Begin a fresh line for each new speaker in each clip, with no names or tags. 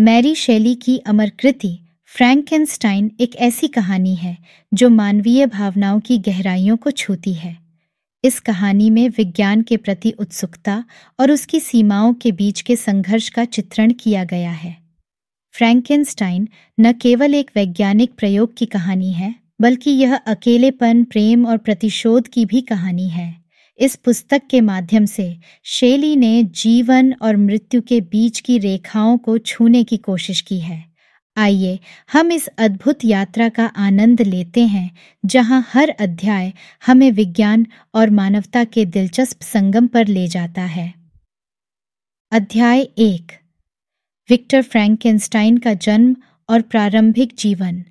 Mary शेली की अमर कृति Frankenstein एक ऐसी कहानी है जो मानवीय भावनाओं की गहराइयों को छूती है। इस कहानी में विज्ञान के प्रति उत्सुकता और उसकी सीमाओं के बीच के संघर्ष का चित्रण किया गया है। फ्रैंकेनस्टाइन न केवल एक वैज्ञानिक प्रयोग की कहानी है, बल्कि यह अकेलेपन, प्रेम और प्रतिशोध की भी कहानी है। इस पुस्तक के माध्यम से शेली ने जीवन और मृत्यु के बीच की रेखाओं को छूने की कोशिश की है। आइए हम इस अद्भुत यात्रा का आनंद लेते हैं, जहां हर अध्याय हमें विज्ञान और मानवता के दिलचस्प संगम पर ले जाता है। अध्याय 1, विक्टर फ्रैंकेनस्टाइन का जन्म और प्रारंभिक जीवन।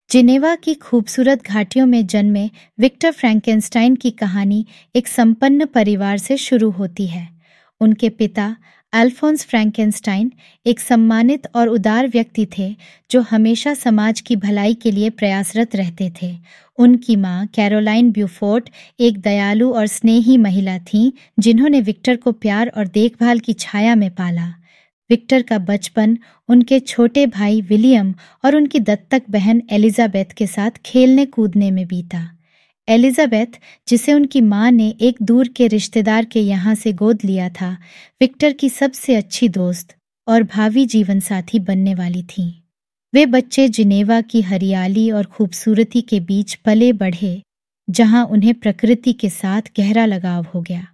जिनेवा की खूबसूरत घाटियों में जन्मे विक्टर फ्रैंकेनस्टाइन की कहानी एक संपन्न परिवार से शुरू होती है। उनके पिता अल्फोंस फ्रैंकेनस्टाइन एक सम्मानित और उदार व्यक्ति थे जो हमेशा समाज की भलाई के लिए प्रयासरत रहते थे। उनकी मां कैरोलाइन ब्यूफोर्ट एक दयालु और स्नेही महिला थीं, जिन्होंने विक्टर को प्यार और देखभाल की छाया में पाला। विक्टर का बचपन उनके छोटे भाई विलियम और उनकी दत्तक बहन एलिजाबेथ के साथ खेलने कूदने में बीता। एलिजाबेथ, जिसे उनकी मां ने एक दूर के रिश्तेदार के यहाँ से गोद लिया था, विक्टर की सबसे अच्छी दोस्त और भावी जीवन साथी बनने वाली थीं। वे बच्चे जिनेवा की हरियाली और खूबसूरती के बीच पले बढ़े, जहां उन्हें प्रकृति के साथ गहरा लगाव हो गया।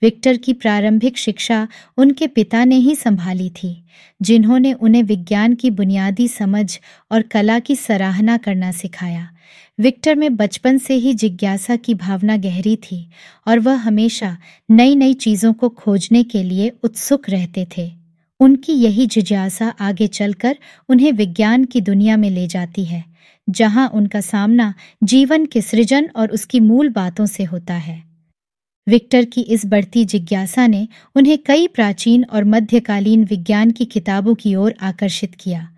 विक्टर की प्रारंभिक शिक्षा उनके पिता ने ही संभाली थी, जिन्होंने उन्हें विज्ञान की बुनियादी समझ और कला की सराहना करना सिखाया। विक्टर में बचपन से ही जिज्ञासा की भावना गहरी थी और वह हमेशा नई नई चीज़ों को खोजने के लिए उत्सुक रहते थे। उनकी यही जिज्ञासा आगे चलकर उन्हें विज्ञान की दुनिया में ले जाती है, जहां उनका सामना जीवन के सृजन और उसकी मूल बातों से होता है। विक्टर की इस बढ़ती जिज्ञासा ने उन्हें कई प्राचीन और मध्यकालीन विज्ञान की किताबों की ओर आकर्षित किया।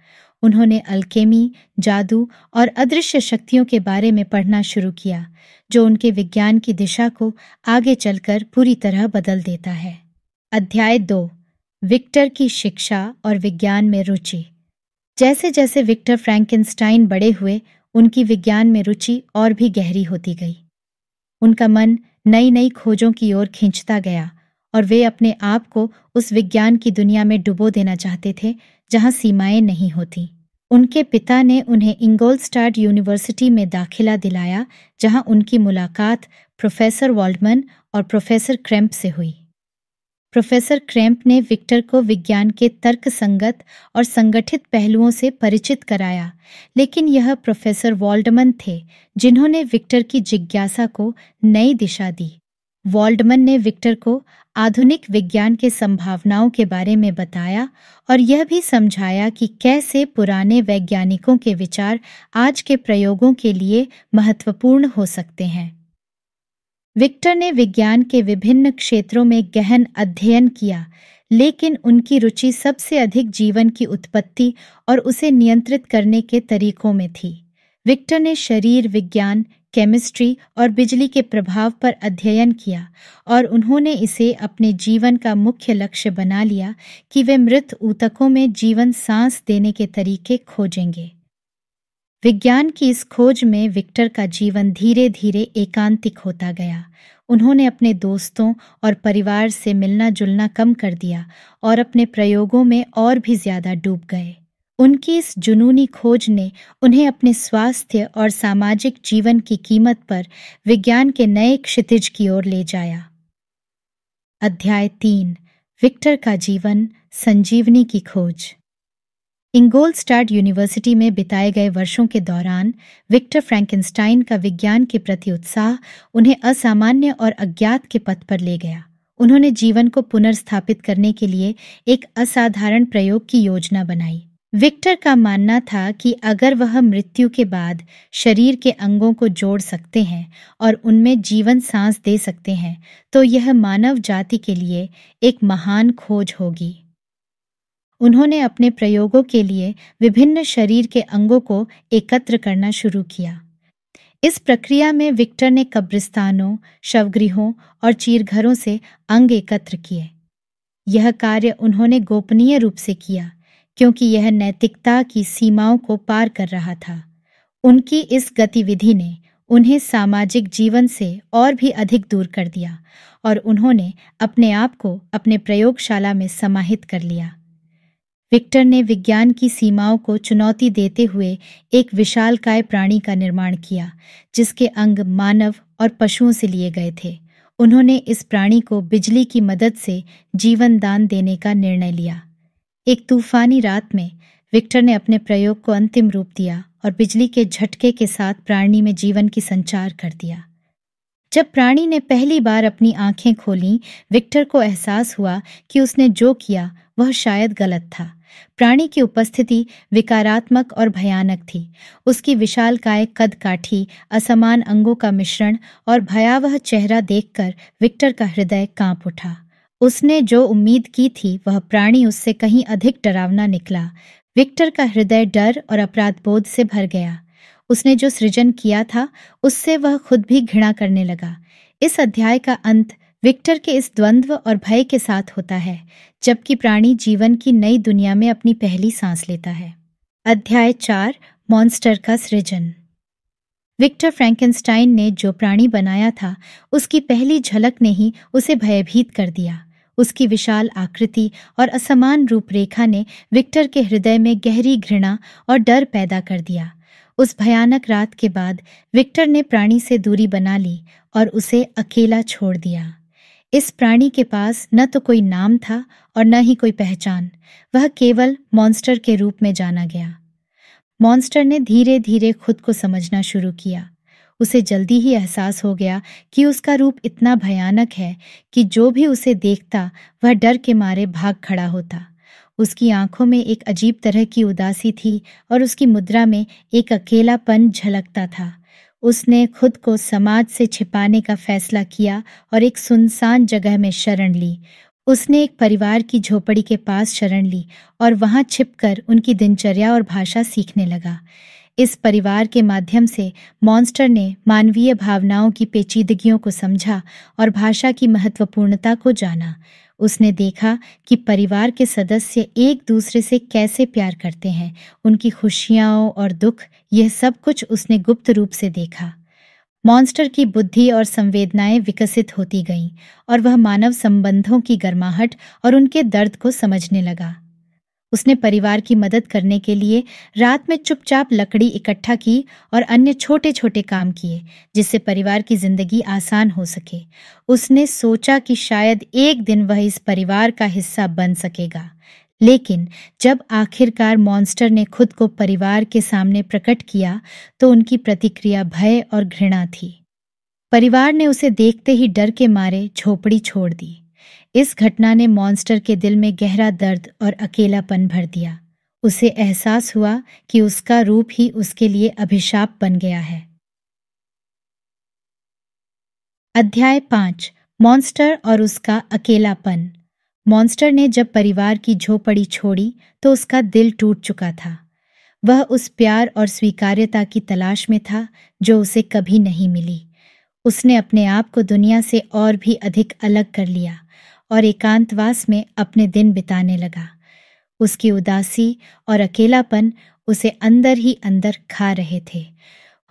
उन्होंने अल्केमी, जादू और अदृश्य शक्तियों के बारे में पढ़ना शुरू किया, जो उनके विज्ञान की दिशा को आगे चलकर पूरी तरह बदल देता है। अध्याय 2, विक्टर की शिक्षा और विज्ञान में रुचि। जैसे जैसे विक्टर फ्रैंकेनस्टाइन बड़े हुए, उनकी विज्ञान में रुचि और भी गहरी होती गई। उनका मन नई नई खोजों की ओर खींचता गया और वे अपने आप को उस विज्ञान की दुनिया में डुबो देना चाहते थे जहां सीमाएं नहीं होती। उनके पिता ने उन्हें इंगोलस्टाड यूनिवर्सिटी में दाखिला दिलाया, जहां उनकी मुलाकात प्रोफेसर वाल्डमन और प्रोफेसर क्रेम्प से हुई। प्रोफेसर क्रेम्प ने विक्टर को विज्ञान के तर्कसंगत और संगठित पहलुओं से परिचित कराया, लेकिन यह प्रोफेसर वाल्डमन थे जिन्होंने विक्टर की जिज्ञासा को नई दिशा दी। वाल्डमन ने विक्टर को आधुनिक विज्ञान के संभावनाओं के बारे में बताया और यह भी समझाया कि कैसे पुराने वैज्ञानिकों के विचार आज के प्रयोगों के लिए महत्वपूर्ण हो सकते हैं। विक्टर ने विज्ञान के विभिन्न क्षेत्रों में गहन अध्ययन किया, लेकिन उनकी रुचि सबसे अधिक जीवन की उत्पत्ति और उसे नियंत्रित करने के तरीकों में थी। विक्टर ने शरीर विज्ञान, केमिस्ट्री और बिजली के प्रभाव पर अध्ययन किया और उन्होंने इसे अपने जीवन का मुख्य लक्ष्य बना लिया कि वे मृत ऊतकों में जीवन सांस देने के तरीके खोजेंगे। विज्ञान की इस खोज में विक्टर का जीवन धीरे धीरे एकांतिक होता गया। उन्होंने अपने दोस्तों और परिवार से मिलना जुलना कम कर दिया और अपने प्रयोगों में और भी ज्यादा डूब गए। उनकी इस जुनूनी खोज ने उन्हें अपने स्वास्थ्य और सामाजिक जीवन की कीमत पर विज्ञान के नए क्षितिज की ओर ले जाया। अध्याय 3, विक्टर का जीवन, संजीवनी की खोज। इंगोलस्टाड यूनिवर्सिटी में बिताए गए वर्षों के दौरान विक्टर फ्रैंकेनस्टाइन का विज्ञान के प्रति उत्साह उन्हें असामान्य और अज्ञात के पथ पर ले गया। उन्होंने जीवन को पुनर्स्थापित करने के लिए एक असाधारण प्रयोग की योजना बनाई। विक्टर का मानना था कि अगर वह मृत्यु के बाद शरीर के अंगों को जोड़ सकते हैं और उनमें जीवन सांस दे सकते हैं, तो यह मानव जाति के लिए एक महान खोज होगी। उन्होंने अपने प्रयोगों के लिए विभिन्न शरीर के अंगों को एकत्र करना शुरू किया। इस प्रक्रिया में विक्टर ने कब्रिस्तानों, शवगृहों और चीरघरों से अंग एकत्र किए। यह कार्य उन्होंने गोपनीय रूप से किया, क्योंकि यह नैतिकता की सीमाओं को पार कर रहा था। उनकी इस गतिविधि ने उन्हें सामाजिक जीवन से और भी अधिक दूर कर दिया और उन्होंने अपने आप को अपने प्रयोगशाला में समाहित कर लिया। विक्टर ने विज्ञान की सीमाओं को चुनौती देते हुए एक विशालकाय प्राणी का निर्माण किया, जिसके अंग मानव और पशुओं से लिए गए थे। उन्होंने इस प्राणी को बिजली की मदद से जीवन दान देने का निर्णय लिया। एक तूफानी रात में विक्टर ने अपने प्रयोग को अंतिम रूप दिया और बिजली के झटके के साथ प्राणी में जीवन की संचार कर दिया। जब प्राणी ने पहली बार अपनी आंखें खोलीं, विक्टर को एहसास हुआ कि उसने जो किया वह शायद गलत था। प्राणी की उपस्थिति विकारात्मक और भयानक थी। उसकी विशालकाय कद काठी, असमान अंगों का मिश्रण और भयावह चेहरा देखकर विक्टर का हृदय कांप उठा। उसने जो उम्मीद की थी वह प्राणी उससे कहीं अधिक डरावना निकला। विक्टर का हृदय डर और अपराध बोध से भर गया। उसने जो सृजन किया था उससे वह खुद भी घृणा करने लगा। इस अध्याय का अंत विक्टर के इस द्वंद्व और भय के साथ होता है, जबकि प्राणी जीवन की नई दुनिया में अपनी पहली सांस लेता है। अध्याय 4, मॉन्स्टर का सृजन। विक्टर फ्रैंकेनस्टाइन ने जो प्राणी बनाया था उसकी पहली झलक ने ही उसे भयभीत कर दिया। उसकी विशाल आकृति और असमान रूपरेखा ने विक्टर के हृदय में गहरी घृणा और डर पैदा कर दिया। उस भयानक रात के बाद विक्टर ने प्राणी से दूरी बना ली और उसे अकेला छोड़ दिया। इस प्राणी के पास न तो कोई नाम था और न ही कोई पहचान। वह केवल मॉन्स्टर के रूप में जाना गया। मॉन्स्टर ने धीरे धीरे खुद को समझना शुरू किया। उसे जल्दी ही एहसास हो गया कि उसका रूप इतना भयानक है कि जो भी उसे देखता वह डर के मारे भाग खड़ा होता। उसकी आंखों में एक अजीब तरह की उदासी थी और उसकी मुद्रा में एक अकेलापन झलकता था। उसने खुद को समाज से छिपाने का फैसला किया और एक सुनसान जगह में शरण ली। उसने एक परिवार की झोपड़ी के पास शरण ली और वहां छिपकर उनकी दिनचर्या और भाषा सीखने लगा। इस परिवार के माध्यम से मॉन्स्टर ने मानवीय भावनाओं की पेचीदगियों को समझा और भाषा की महत्वपूर्णता को जाना। उसने देखा कि परिवार के सदस्य एक दूसरे से कैसे प्यार करते हैं, उनकी खुशियाँ और दुख, यह सब कुछ उसने गुप्त रूप से देखा। मॉन्स्टर की बुद्धि और संवेदनाएं विकसित होती गईं और वह मानव संबंधों की गर्माहट और उनके दर्द को समझने लगा। उसने परिवार की मदद करने के लिए रात में चुपचाप लकड़ी इकट्ठा की और अन्य छोटे छोटे काम किए, जिससे परिवार की जिंदगी आसान हो सके। उसने सोचा कि शायद एक दिन वह इस परिवार का हिस्सा बन सकेगा। लेकिन जब आखिरकार मॉन्स्टर ने खुद को परिवार के सामने प्रकट किया तो उनकी प्रतिक्रिया भय और घृणा थी। परिवार ने उसे देखते ही डर के मारे झोपड़ी छोड़ दी। इस घटना ने मॉन्स्टर के दिल में गहरा दर्द और अकेलापन भर दिया। उसे एहसास हुआ कि उसका रूप ही उसके लिए अभिशाप बन गया है। अध्याय 5, मॉन्स्टर और उसका अकेलापन। मॉन्स्टर ने जब परिवार की झोपड़ी छोड़ी तो उसका दिल टूट चुका था। वह उस प्यार और स्वीकार्यता की तलाश में था जो उसे कभी नहीं मिली। उसने अपने आप को दुनिया से और भी अधिक अलग कर लिया और एकांतवास में अपने दिन बिताने लगा। उसकी उदासी और अकेलापन उसे अंदर ही अंदर खा रहे थे।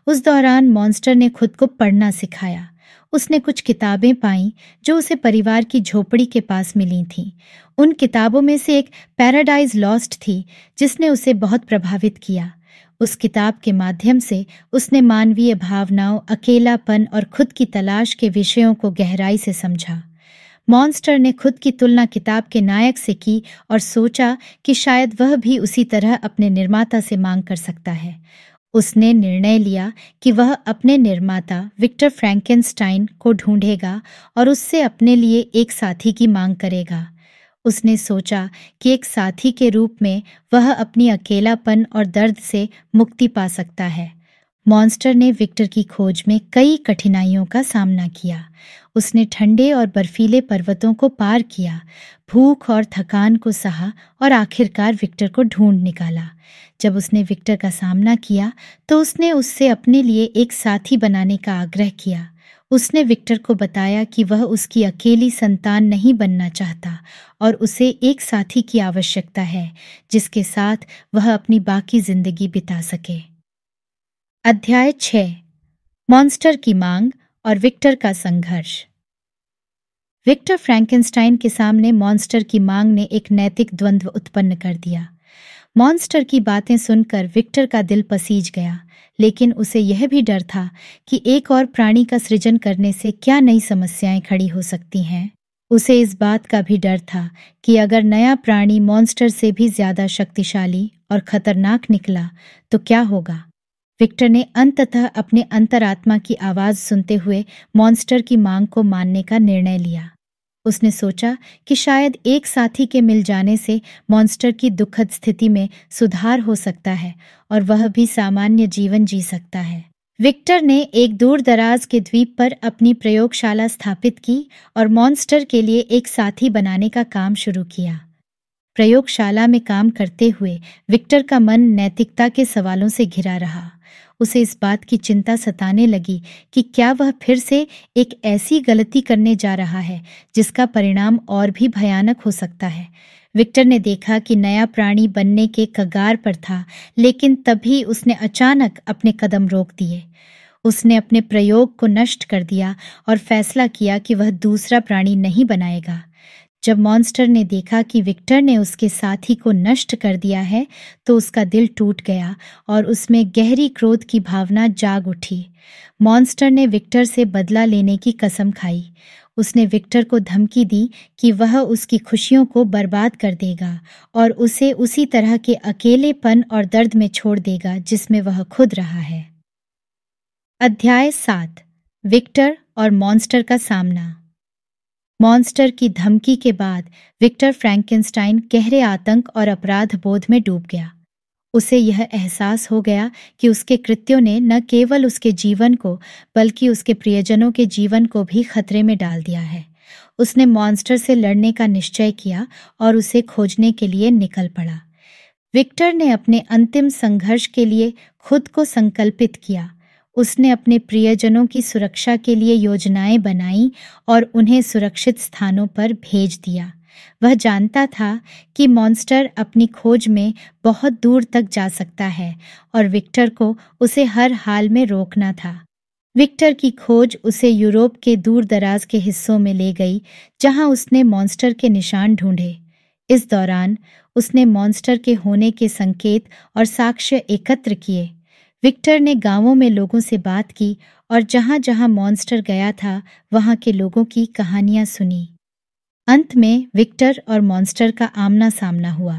उस दौरान मॉन्स्टर ने खुद को पढ़ना सिखाया। उसने कुछ किताबें पाईं जो उसे परिवार की झोपड़ी के पास मिली थीं। उन किताबों में से एक पैराडाइज लॉस्ट थी, जिसने उसे बहुत प्रभावित किया। उस किताब के माध्यम से उसने मानवीय भावनाओं, अकेलापन और खुद की तलाश के विषयों को गहराई से समझा। मॉन्स्टर ने खुद की तुलना किताब के नायक से की और सोचा कि शायद वह भी उसी तरह अपने निर्माता से मांग कर सकता है। उसने निर्णय लिया कि वह अपने निर्माता विक्टर फ्रैंकेनस्टाइन को ढूंढेगा और उससे अपने लिए एक साथी की मांग करेगा। उसने सोचा कि एक साथी के रूप में वह अपनी अकेलापन और दर्द से मुक्ति पा सकता है। मॉन्स्टर ने विक्टर की खोज में कई कठिनाइयों का सामना किया। उसने ठंडे और बर्फीले पर्वतों को पार किया, भूख और थकान को सहा और आखिरकार विक्टर को ढूंढ निकाला। जब उसने विक्टर का सामना किया तो उसने उससे अपने लिए एक साथी बनाने का आग्रह किया। उसने विक्टर को बताया कि वह उसकी अकेली संतान नहीं बनना चाहता और उसे एक साथी की आवश्यकता है जिसके साथ वह अपनी बाकी जिंदगी बिता सके। अध्याय 6। मॉन्स्टर की मांग और विक्टर का संघर्ष। विक्टर फ्रैंकेनस्टाइन के सामने मॉन्स्टर की मांग ने एक नैतिक द्वंद्व उत्पन्न कर दिया। मॉन्स्टर की बातें सुनकर विक्टर का दिल पसीज गया, लेकिन उसे यह भी डर था कि एक और प्राणी का सृजन करने से क्या नई समस्याएं खड़ी हो सकती हैं। उसे इस बात का भी डर था कि अगर नया प्राणी मॉन्स्टर से भी ज्यादा शक्तिशाली और खतरनाक निकला तो क्या होगा। विक्टर ने अंततः अपने अंतरात्मा की आवाज सुनते हुए मॉन्स्टर की मांग को मानने का निर्णय लिया। उसने सोचा कि शायद एक साथी के मिल जाने से मॉन्स्टर की दुखद स्थिति में सुधार हो सकता है और वह भी सामान्य जीवन जी सकता है। विक्टर ने एक दूर दराज के द्वीप पर अपनी प्रयोगशाला स्थापित की और मॉन्स्टर के लिए एक साथी बनाने का काम शुरू किया। प्रयोगशाला में काम करते हुए विक्टर का मन नैतिकता के सवालों से घिरा रहा। उसे इस बात की चिंता सताने लगी कि क्या वह फिर से एक ऐसी गलती करने जा रहा है जिसका परिणाम और भी भयानक हो सकता है। विक्टर ने देखा कि नया प्राणी बनने के कगार पर था, लेकिन तभी उसने अचानक अपने कदम रोक दिए। उसने अपने प्रयोग को नष्ट कर दिया और फैसला किया कि वह दूसरा प्राणी नहीं बनाएगा। जब मॉन्स्टर ने देखा कि विक्टर ने उसके साथी को नष्ट कर दिया है तो उसका दिल टूट गया और उसमें गहरी क्रोध की भावना जाग उठी। मॉन्स्टर ने विक्टर से बदला लेने की कसम खाई। उसने विक्टर को धमकी दी कि वह उसकी खुशियों को बर्बाद कर देगा और उसे उसी तरह के अकेलेपन और दर्द में छोड़ देगा जिसमें वह खुद रहा है। अध्याय 7। विक्टर और मॉन्स्टर का सामना। मॉन्स्टर की धमकी के बाद विक्टर फ्रैंकेनस्टाइन गहरे आतंक और अपराध बोध में डूब गया। उसे यह एहसास हो गया कि उसके कृत्यों ने न केवल उसके जीवन को बल्कि उसके प्रियजनों के जीवन को भी खतरे में डाल दिया है। उसने मॉन्स्टर से लड़ने का निश्चय किया और उसे खोजने के लिए निकल पड़ा। विक्टर ने अपने अंतिम संघर्ष के लिए खुद को संकल्पित किया। उसने अपने प्रियजनों की सुरक्षा के लिए योजनाएं बनाई और उन्हें सुरक्षित स्थानों पर भेज दिया। वह जानता था कि मॉन्स्टर अपनी खोज में बहुत दूर तक जा सकता है और विक्टर को उसे हर हाल में रोकना था। विक्टर की खोज उसे यूरोप के दूर दराज के हिस्सों में ले गई, जहां उसने मॉन्स्टर के निशान ढूंढे। इस दौरान उसने मॉन्स्टर के होने के संकेत और साक्ष्य एकत्र किए। विक्टर ने गांवों में लोगों से बात की और जहां जहां मॉन्स्टर गया था वहां के लोगों की कहानियां सुनी। अंत में विक्टर और मॉन्स्टर का आमना सामना हुआ।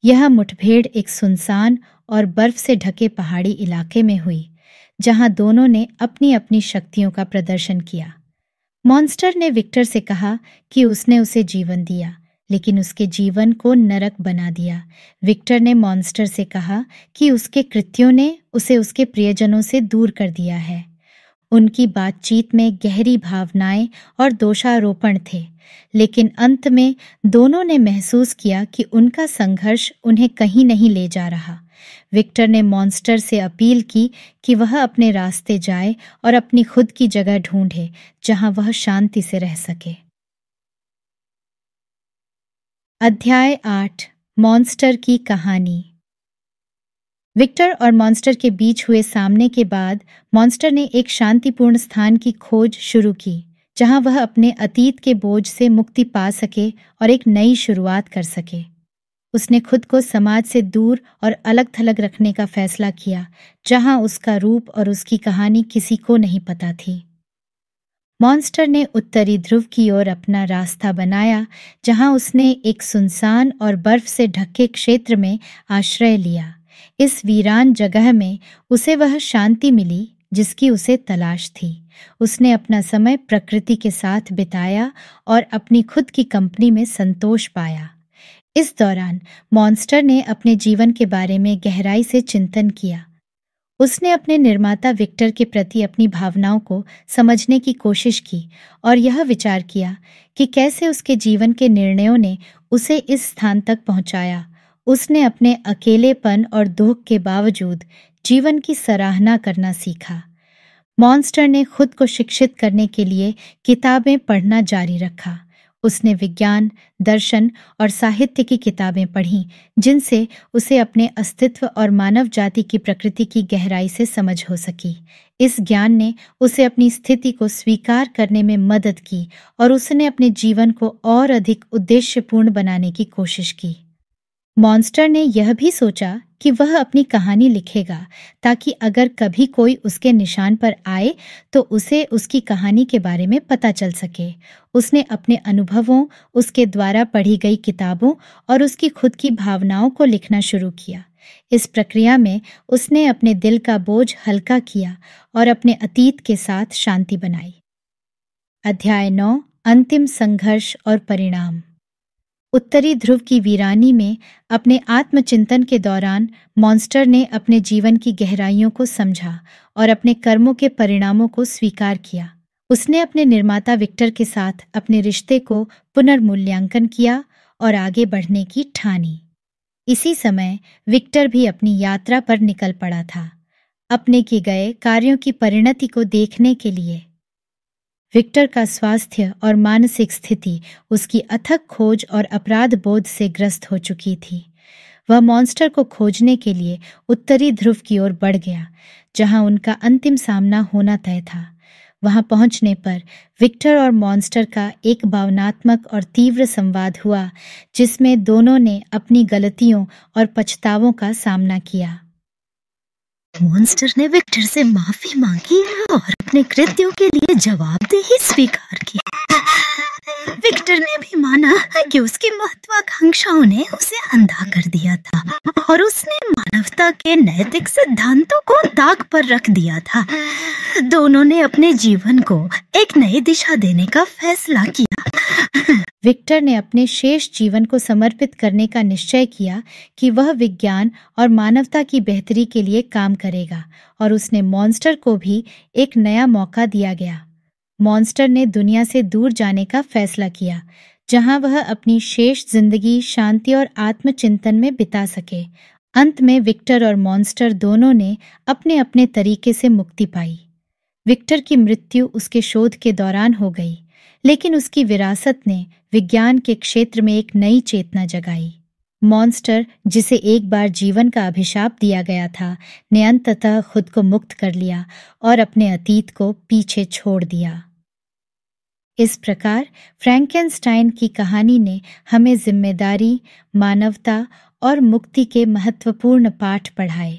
यह मुठभेड़ एक सुनसान और बर्फ से ढके पहाड़ी इलाके में हुई, जहां दोनों ने अपनी अपनी शक्तियों का प्रदर्शन किया। मॉन्स्टर ने विक्टर से कहा कि उसने उसे जीवन दिया, लेकिन उसके जीवन को नरक बना दिया। विक्टर ने मॉन्स्टर से कहा कि उसके कृत्यों ने उसे उसके प्रियजनों से दूर कर दिया है। उनकी बातचीत में गहरी भावनाएं और दोषारोपण थे, लेकिन अंत में दोनों ने महसूस किया कि उनका संघर्ष उन्हें कहीं नहीं ले जा रहा। विक्टर ने मॉन्स्टर से अपील की कि वह अपने रास्ते जाए और अपनी खुद की जगह ढूंढे जहां वह शांति से रह सके। अध्याय 8। मॉन्स्टर की कहानी। विक्टर और मॉन्स्टर के बीच हुए सामने के बाद मॉन्स्टर ने एक शांतिपूर्ण स्थान की खोज शुरू की, जहां वह अपने अतीत के बोझ से मुक्ति पा सके और एक नई शुरुआत कर सके। उसने खुद को समाज से दूर और अलग थलग रखने का फैसला किया, जहां उसका रूप और उसकी कहानी किसी को नहीं पता थी। मॉन्स्टर ने उत्तरी ध्रुव की ओर अपना रास्ता बनाया, जहां उसने एक सुनसान और बर्फ से ढके क्षेत्र में आश्रय लिया। इस वीरान जगह में उसे वह शांति मिली जिसकी उसे तलाश थी। उसने अपना समय प्रकृति के साथ बिताया और अपनी खुद की कंपनी में संतोष पाया। इस दौरान मॉन्स्टर ने अपने जीवन के बारे में गहराई से चिंतन किया। उसने अपने निर्माता विक्टर के प्रति अपनी भावनाओं को समझने की कोशिश की और यह विचार किया कि कैसे उसके जीवन के निर्णयों ने उसे इस स्थान तक पहुंचाया। उसने अपने अकेलेपन और दुख के बावजूद जीवन की सराहना करना सीखा। मॉन्स्टर ने खुद को शिक्षित करने के लिए किताबें पढ़ना जारी रखा। उसने विज्ञान, दर्शन और साहित्य की किताबें पढ़ीं, जिनसे उसे अपने अस्तित्व और मानव जाति की प्रकृति की गहराई से समझ हो सकी। इस ज्ञान ने उसे अपनी स्थिति को स्वीकार करने में मदद की और उसने अपने जीवन को और अधिक उद्देश्यपूर्ण बनाने की कोशिश की। मॉन्स्टर ने यह भी सोचा कि वह अपनी कहानी लिखेगा, ताकि अगर कभी कोई उसके निशान पर आए तो उसे उसकी कहानी के बारे में पता चल सके। उसने अपने अनुभवों, उसके द्वारा पढ़ी गई किताबों और उसकी खुद की भावनाओं को लिखना शुरू किया। इस प्रक्रिया में उसने अपने दिल का बोझ हल्का किया और अपने अतीत के साथ शांति बनाई। अध्याय 9, अंतिम संघर्ष और परिणाम। उत्तरी ध्रुव की वीरानी में अपने आत्मचिंतन के दौरान मॉन्स्टर ने अपने जीवन की गहराइयों को समझा और अपने कर्मों के परिणामों को स्वीकार किया। उसने अपने निर्माता विक्टर के साथ अपने रिश्ते को पुनर्मूल्यांकन किया और आगे बढ़ने की ठानी। इसी समय विक्टर भी अपनी यात्रा पर निकल पड़ा था, अपने किए गए कार्यों की परिणति को देखने के लिए। विक्टर का स्वास्थ्य और मानसिक स्थिति उसकी अथक खोज और अपराध बोध से ग्रस्त हो चुकी थी। वह मॉन्स्टर को खोजने के लिए उत्तरी ध्रुव की ओर बढ़ गया, जहां उनका अंतिम सामना होना तय था। वहां पहुंचने पर विक्टर और मॉन्स्टर का एक भावनात्मक और तीव्र संवाद हुआ, जिसमें दोनों ने अपनी गलतियों और पछतावों का सामना किया।
मॉन्स्टर ने विक्टर से माफी मांगी और अपने कृत्यों के लिए जवाबदेही स्वीकार की। विक्टर ने भी माना कि उसकी महत्वाकांक्षाओं ने उसे अंधा कर दिया था और उसने मानवता के नैतिक सिद्धांतों को दाग पर रख दिया था। दोनों ने अपने जीवन को एक नई दिशा देने का फैसला किया।
विक्टर ने अपने शेष जीवन को समर्पित करने का निश्चय किया कि वह विज्ञान और मानवता की बेहतरी के लिए काम करेगा, और उसने मॉन्स्टर को भी एक नया मौका दिया गया। मॉन्स्टर ने दुनिया से दूर जाने का फैसला किया, जहां वह अपनी शेष जिंदगी शांति और आत्मचिंतन में बिता सके। अंत में विक्टर और मॉन्स्टर दोनों ने अपने अपने तरीके से मुक्ति पाई। विक्टर की मृत्यु उसके शोध के दौरान हो गई, लेकिन उसकी विरासत ने विज्ञान के क्षेत्र में एक नई चेतना जगाई। मॉन्स्टर, जिसे एक बार जीवन का अभिशाप दिया गया था, ने अंततः खुद को मुक्त कर लिया और अपने अतीत को पीछे छोड़ दिया। इस प्रकार फ्रैंकेनस्टाइन की कहानी ने हमें जिम्मेदारी, मानवता और मुक्ति के महत्वपूर्ण पाठ पढ़ाए।